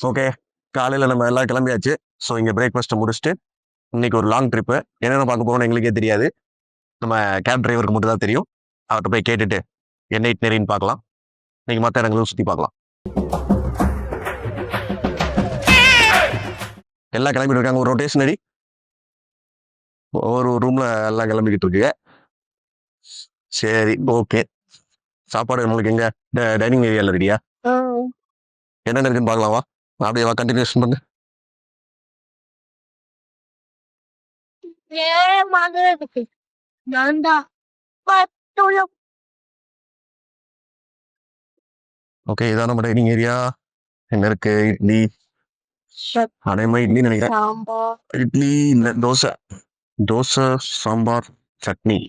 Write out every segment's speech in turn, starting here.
Okay, காலையில் நம்ம எல்லாம் கிளம்பியாச்சு. ஸோ இங்கே பிரேக்ஃபாஸ்ட்டை முடிச்சுட்டு இன்னைக்கு ஒரு லாங் ட்ரிப்பு. என்னென்ன பார்க்க போகிறோம்னு எங்களுக்கே தெரியாது. நம்ம கேப் டிரைவருக்கு மட்டும் தான் தெரியும். அவர்கிட்ட போய் கேட்டுட்டு என்ன இட்னரின்னு பார்க்கலாம். இன்னைக்கு மற்ற இடங்களும் சுற்றி பார்க்கலாம். எல்லாம் கிளம்பிட்டு இருக்காங்க. ஒரு ரொட்டேஷனரி ஒரு ரூம்ல எல்லாம் கிளம்பிக்கிட்டு இருக்கு. சரி, ஓகே. சாப்பாடு நம்மளுக்கு எங்க டைனிங் ஏரியாவில் ரெடியா? என்னென்ன இருக்குன்னு பார்க்கலாமா? அப்படியே கண்டினியூஷன் பண்ணு. ஓகே, இதான் நம்ம டைனிங் ஏரியா. என்ன இருக்கு? இட்லி, அடைமை இட்லி நினைக்கிறேன். இட்லி இல்ல தோசை, தோசை சாம்பார் சட்னி.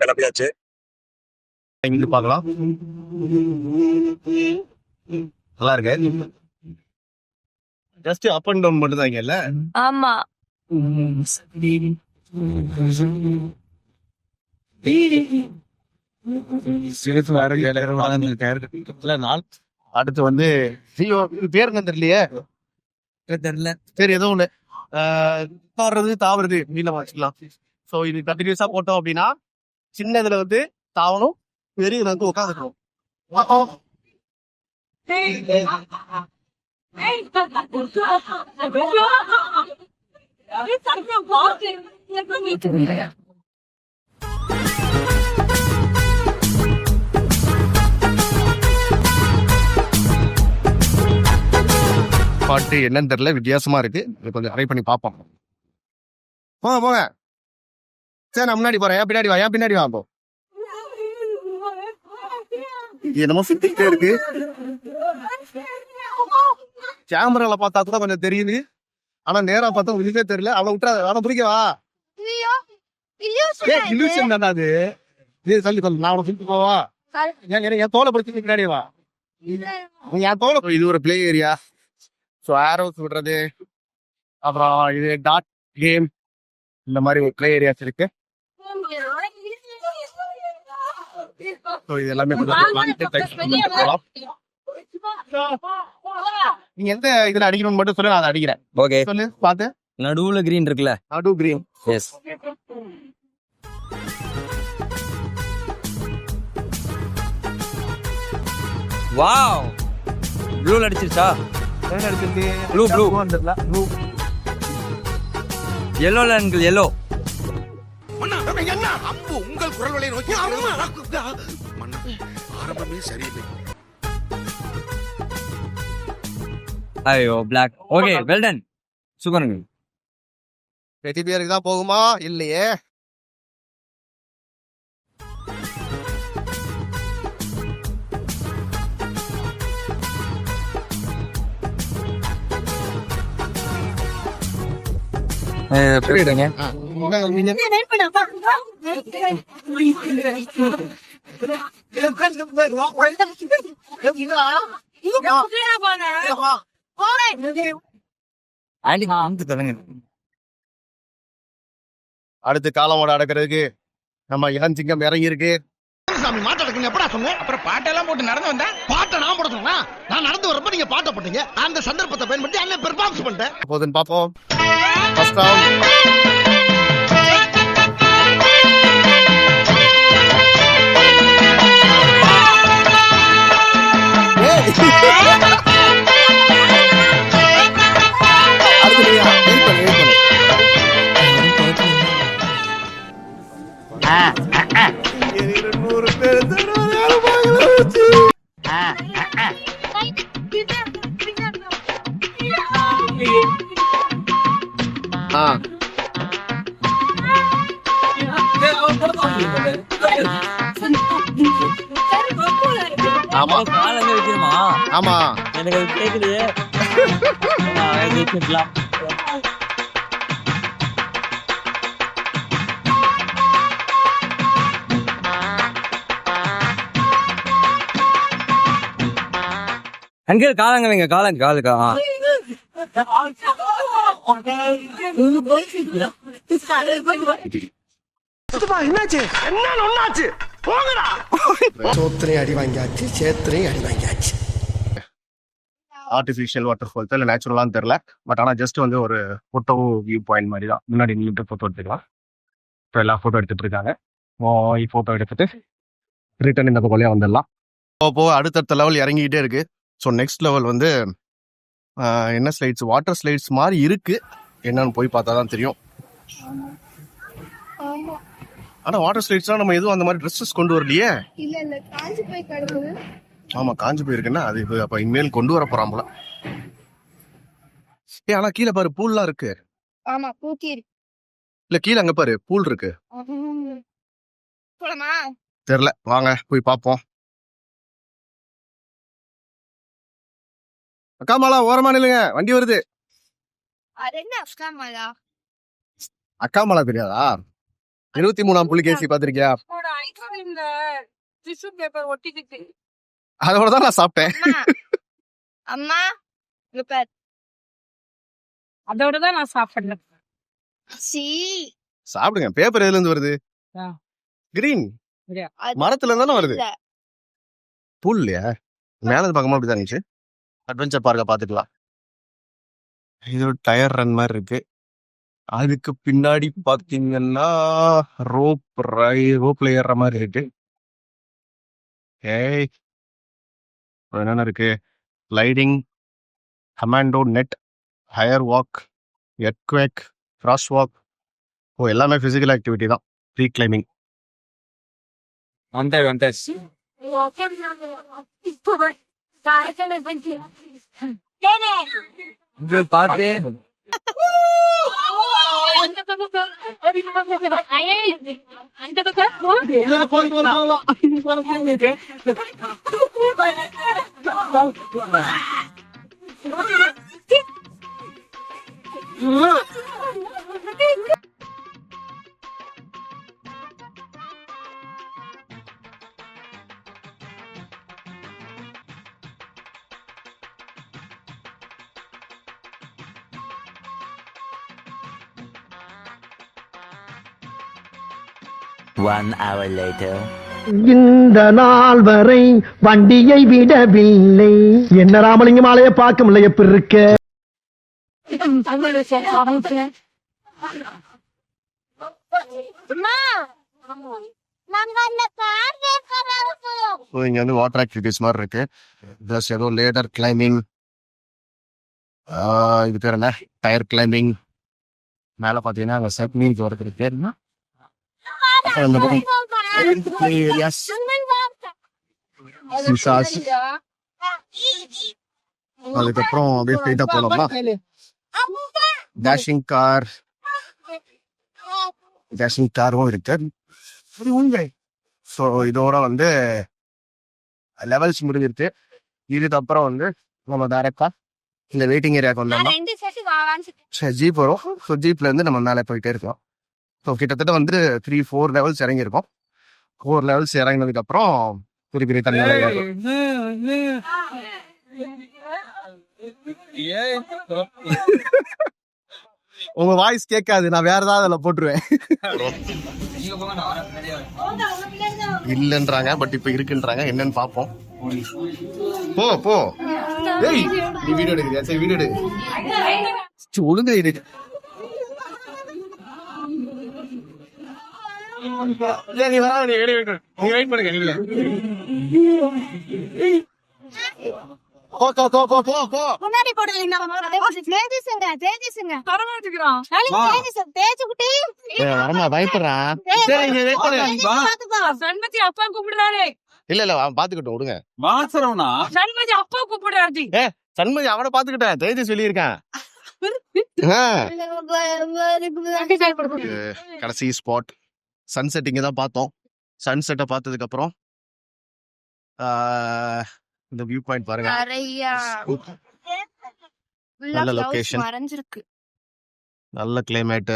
கிளம்பியாச்சு. இங்க பார்க்கலாம். நல்லா இருக்கு. ஜஸ்ட் அப் அண்ட் டவுன் மட்டும் தான் இங்கல்ல? ஆமா. அடுத்து வந்து பேருங்க தெரியலையே, தெரியல. சரி ஏதோ ஒண்ணு தாவறது தாவறது நீல வச்சுக்கலாம். ஸோ இது கண்டினியூஸா போட்டோம் அப்படின்னா சின்ன இதுல வந்து தாவணும், பெரிய வந்து உட்காந்துக்கணும். பாட்டு என்னன்னு தெரியல, வித்தியாசமா இருக்கு. கொஞ்சம் ட்ரை பண்ணி பார்ப்போம். போங்க போங்க. சரி, நான் முன்னாடி போறேன். பின்னாடி வா, ஏன் பின்னாடி வா. போ. என்னமோ சுத்திக்கிட்டே இருக்கு. கேமரால பார்த்தா கூட கொஞ்சம் தெரியுது, ஆனா நேரா பார்த்தா உங்களுக்கே தெரியல. அவளை விட்டுறாத, அவனை பிடிக்கவா? இல்யூஷன் தானே அது. சொல்லி சொல்லு, நான் அவனை சுத்தி போவா. என் தோலை பிடிச்சி பின்னாடி வா. என் தோலை. இது ஒரு பிளே ஏரியா. ஸோ ஆரோஸ் விடுறது, அப்புறம் இது டாட் கேம், இந்த மாதிரி ஒரு பிளே ஏரியாஸ் இருக்கு. ஸோ இது எல்லாமே நீங்க எந்த இதுல அடிக்கணும்னு மட்டும் சொல்லு, நான் அதை அடிக்கிறேன். ஓகே, சொல்லு பாத்து. நடுவுல கிரீன் இருக்குல்ல? நடு கிரீன். எஸ். வாவ், ப்ளூல அடிச்சிருச்சா? ப்ளூ ப்ளூ வந்துடல. ப்ளூ எல்லோல அங்கிள், எல்லோ. என்ன அம்பு உங்கள் குரல் வலையை நோக்கி ஆரம்பமே சரியில்லை. ஐயோ, பிளாக். Okay, well done. சூப்பருங்க. ரெட்டி பேருக்கு தான் போகுமா இல்லையே? புரியுதுங்க. அடுத்து காலமோட அடக்கிறதுக்கு நம்ம இளஞ்சிங்கம் இறங்கி இருக்கு. சாமி மாட்டடக்குன்னு எப்படா சொன்னேன்? அப்புறம் பாட்டெல்லாம் போட்டு நடந்து வந்தா? பாட்டை நான் போட சொன்னா? நான் நடந்து வரப்ப நீங்க பாட்டை போட்டீங்க. அந்த சந்தர்ப்பத்தை பயன்படுத்தி அண்ணன் பெர்ஃபார்மன்ஸ் பண்ணிட்டேன். போதுன்னு பாப்போம். First round. ஆமா, காலங்க வைக்கணுமா? ஆமா, எனக்கு அது கேட்கலையே. அங்கே காலங்க வைங்க, காலங்க காலுக்கா. என்னாச்சு? என்ன ஒண்ணாச்சு? சோத்திரையும் அடி வாங்கியாச்சு, சேத்திரையும் அடி வாங்கியாச்சு. ஆர்டிஃபிஷியல் வாட்டர் ஃபால்ஸ் இல்லை நேச்சுரலான்னு தெரில. பட் ஆனால் ஜஸ்ட் வந்து ஒரு ஃபோட்டோ வியூ பாயிண்ட் மாதிரி தான். முன்னாடி நின்றுட்டு ஃபோட்டோ எடுத்துக்கலாம். இப்போ எல்லாம் ஃபோட்டோ எடுத்துட்டு இருக்காங்க. ஃபோட்டோ எடுத்துட்டு ரிட்டர்ன் இந்த பக்கம்லேயே வந்துடலாம். போக அடுத்தடுத்த லெவல் இறங்கிக்கிட்டே இருக்கு. ஸோ நெக்ஸ்ட் லெவல் வந்து என்ன ஸ்லைட்ஸ், வாட்டர் ஸ்லைட்ஸ் மாதிரி இருக்கு. என்னன்னு போய் பார்த்தா தான் தெரியும். ஆனா வாட்டர் ஸ்லைட்ஸ்லாம் நம்ம எதுவும் அந்த மாதிரி ட்ரெஸ்ஸஸ் கொண்டு வரலையே. இல்ல காஞ்சி போய் கிடக்குது. ஆமா, காஞ்சி போயிருக்குன்னா அது இப்போ அப்ப இனிமேல் கொண்டு வர போறான் போல. ஆனா கீழே பாரு பூல்லாம் இருக்கு. ஆமா பூத்தி இருக்கு. இல்ல கீழே அங்க பாரு பூல் இருக்கு. போலாமா? தெரியல, வாங்க போய் பார்ப்போம். அக்கா மாலா ஓரமா நில்லுங்க, வண்டி வருது. அது என்ன அஸ்காமலா? அக்கா மாலா தெரியாதா? 23ஆம் புலிகேசி பாத்திருக்கியா? அதோட தான் நான் சாப்பிட்டேன். அம்மா இங்க பாரு. அதோட தான் நான் சாப்பிடல. சீ, சாப்பிடுங்க. பேப்பர் எதுல இருந்து வருது? கிரீன் மரத்துல இருந்து தானே வருது. புல் இல்லையா? மேல பார்க்கும்போது அப்படிதான் இருந்துச்சு. அட்வென்ச்சர் பார்க்க பாத்துக்கலாம். இது ஒரு டயர் ரன் மாதிரி இருக்கு. அதுக்கு பின்னாடி பாத்தீங்கன்னா ரோப்ல ஏறுற மாதிரி இருக்கு. ஏய், என்னென்ன இருக்கு? லைடிங், commando net, higher walk, earthquake, cross walk. ஓ, எல்லாமே பிசிக்கல் ஆக்டிவிட்டி தான். Free climbing. பார்த்து One hour later. இந்த நாள் வரை வண்டியை விடவில்லை. என்ன ராமலிங்கம் ஆலைய பார்க்க முடியல, எப்படி இருக்க? இங்க வந்து வாட்டர் ஆக்டிவிட்டிஸ் மாதிரி இருக்கு. பிளஸ் ஏதோ லேடர் கிளைம்பிங், இது பேர் என்ன, டயர் கிளைம்பிங். மேல பாத்தீங்கன்னா அங்க செட் மீன்ஸ் வரது பேருன்னா அதுக்கப்புறம் அப்படியே ஸ்ட்ரெயிட்டா போனோம்னா டேஷிங் காரும் இருக்கு. ஸோ இதோட வந்து லெவல்ஸ் முடிஞ்சிருச்சு. இதுக்கப்புறம் வந்து நம்ம டைரக்டா இந்த வெயிட்டிங் ஏரியாவுக்கு வந்தோம்னா ஜீப் வரும். ஸோ ஜீப்ல இருந்து நம்ம மேலே போயிட்டே இருக்கோம். ஸோ கிட்டத்தட்ட வந்து 3-4 லெவல்ஸ் இறங்கியிருக்கோம். 4 லெவல்ஸ் இறங்கினதுக்கு அப்புறம் பெரிய பெரிய தண்ணி உங்க வாய்ஸ் கேட்காது, நான் வேற ஏதாவது அதில் போட்டுருவேன். இல்லைன்றாங்க, பட் இப்ப இருக்குன்றாங்க. என்னன்னு பாப்போம். போ போ. ஏய், நீ வீடியோ எடுக்கிறியா? சரி வீடியோ எடு. ஒழுங்கா எடு. நீ வரா, நீ வெயிட் பண்ணுங்க. இல்ல முன்னாடி போடுறீங்க. வரமா பயப்படுறான். சண்மதி அப்பா கூப்பிடுறாரு. இல்ல அவன் பாத்துக்கிட்டோம், விடுங்க. சண்மதி அப்பா கூப்பிடுறாரு. சண்முகி அவனை பாத்துக்கிட்டேன். தேஜஸ் சொல்லியிருக்கான். கடைசி ஸ்பாட் சன்செட். இங்க தான் பார்த்தோம். சன்செட்டை பார்த்ததுக்கு அப்புறம் இந்த வியூ பாயிண்ட் பாருங்க. நல்ல லொகேஷன், மறைஞ்சிருக்கு. நல்ல கிளைமேட்.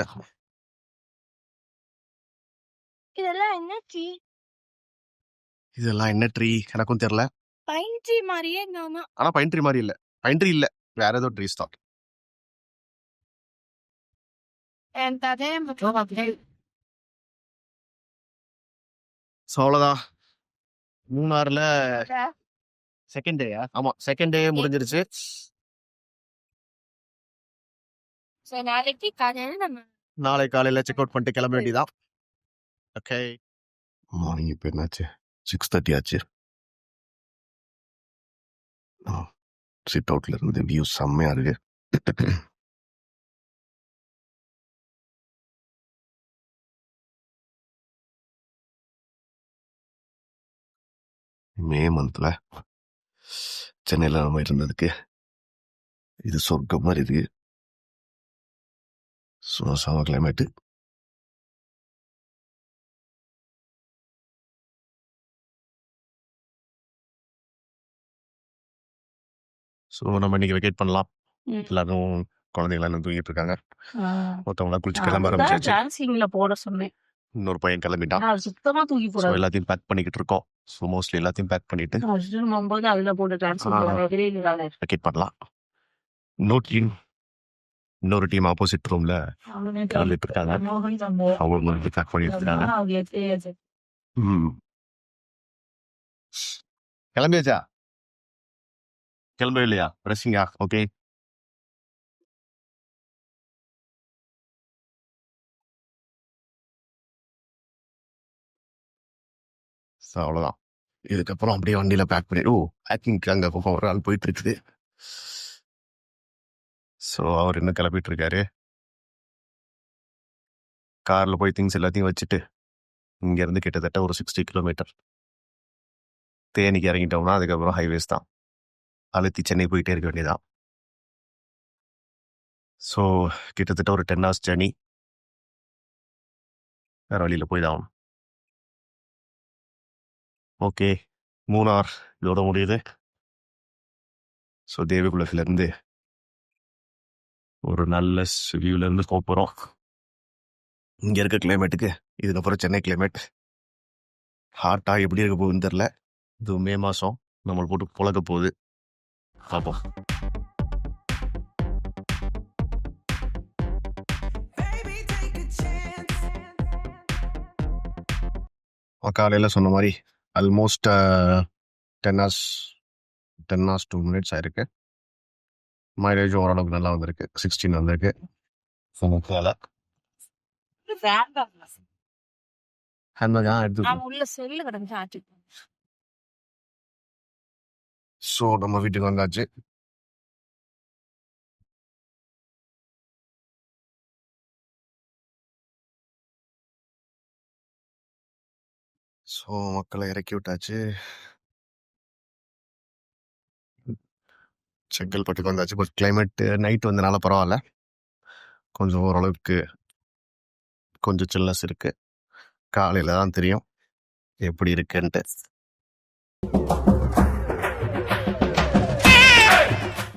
இதெல்லாம் என்ன ட்ரீ? இதெல்லாம் என்ன ட்ரீ எனக்கும் தெரியல. பைன் ட்ரீ மாதிரியே நாம. ஆனா பைன் ட்ரீ மாதிரி இல்ல. பைன் ட்ரீ இல்ல, வேற ஏதோ ட்ரீஸ் தான். ஸோ அவ்வளோதான். மூணாறுல செகண்ட் டேயா? ஆமா, செகண்ட் டே முடிஞ்சிருச்சு. சரி, நாளைக்கு காலையில நம்ம நாளை காலையில செக் அவுட் பண்ணிட்டு கிளம்ப வேண்டியதான். ஓகே, மார்னிங் இப்போ என்னாச்சு? 6:30 ஆச்சு. சிட் அவுட்ல இருந்து வியூ செம்மையா இருக்கு. மே மந்த்ல சென்னையில நம்ம இருந்ததுக்கு இது சொர்க்கம் மாதிரி இருக்கு. செம கிளைமேட்டு. ஸோ நம்ம இன்னைக்கு வெக்கேட் பண்ணலாம். எல்லாரும் குழந்தைங்களாம் இன்னும் தூங்கிட்டு இருக்காங்க. மொத்தவங்களாம் குளிச்சு கிளம்ப ஆரம்பிச்சாச்சு. டான்சிங்ல போட சொன்னேன். இன்னொரு பையன் கிளம்பிட்டான். நான் சுத்தமா தூக்கி ஸோ போடாது. எல்லாத்தையும் பேக் பண்ணிக்கிட்டு இருக்கோம். ஸோ மோஸ்ட்லி எல்லாத்தையும் பேக் பண்ணிட்டு போது அதுல போட்டு டான்சிங் வெக்கேட் பண்ணலாம். இன்னொரு டீம் ஆப்போசிட் ரூம்ல கிளம்பிட்டு இருக்காங்க. அவங்க வந்து பேக் பண்ணிட்டு இருக்காங்க. கிளம்பியாச்சா? கிளம்பவே இல்லையா? ரெஸ்டிங்கா? ஓகே. ஸோ அவ்வளோதான். இதுக்கப்புறம் அப்படியே வண்டியில பேக் பண்ணி பேக்கிங்க்கு அங்கே ஒரு ஆள் போயிட்டு இருக்குது. ஸோ அவர் இன்னும் கிளப்பிட்டு இருக்காரு. காரில் போய் திங்ஸ் எல்லாத்தையும் வச்சுட்டு இங்கேருந்து கிட்டத்தட்ட ஒரு 60 கிலோமீட்டர் தேனிக்கு இறங்கிட்டோம்னா அதுக்கப்புறம் ஹைவேஸ் தான். அழுத்தி சென்னை போயிட்டே இருக்க வேண்டியதான். ஸோ கிட்டத்தட்ட ஒரு 10 hours ஜர்னி. வேற வழியில் போய் தான். ஓகே, மூணார் இதோட முடியுது. ஸோ தேவிகுளத்துலேருந்து ஒரு நல்ல வியூலேருந்து போகிறோம். இங்கே இருக்க கிளைமேட்டுக்கு இதுக்கப்புறம் சென்னை கிளைமேட் ஹாட்டாக எப்படி இருக்க போகுதுன்னு தெரில. இது மே மாதம் நம்மளை போட்டு புழக்க போகுது. பார்ப்போம். காலையில் சொன்ன மாதிரி ஆல்மோஸ்ட் 10 hours 2 minutes ஆயிருக்கு. மைலேஜ் ஓரளவுக்கு நல்லா வந்திருக்கு. 16 வந்திருக்கு. ஹேண்ட்பேக் எடுத்து. உள்ள செல்லு கிடந்து ஆச்சு. ஸோ நம்ம வீட்டுக்கு வந்தாச்சு. ஸோ மக்களை இறக்கி விட்டாச்சு. செங்கல்பட்டுக்கு வந்தாச்சு. பட் கிளைமேட் நைட் வந்தனால பரவாயில்ல, கொஞ்சம் ஓரளவுக்கு கொஞ்சம் சில்னஸ் இருக்கு. காலையில் தான் தெரியும் எப்படி இருக்குன்ட்டு.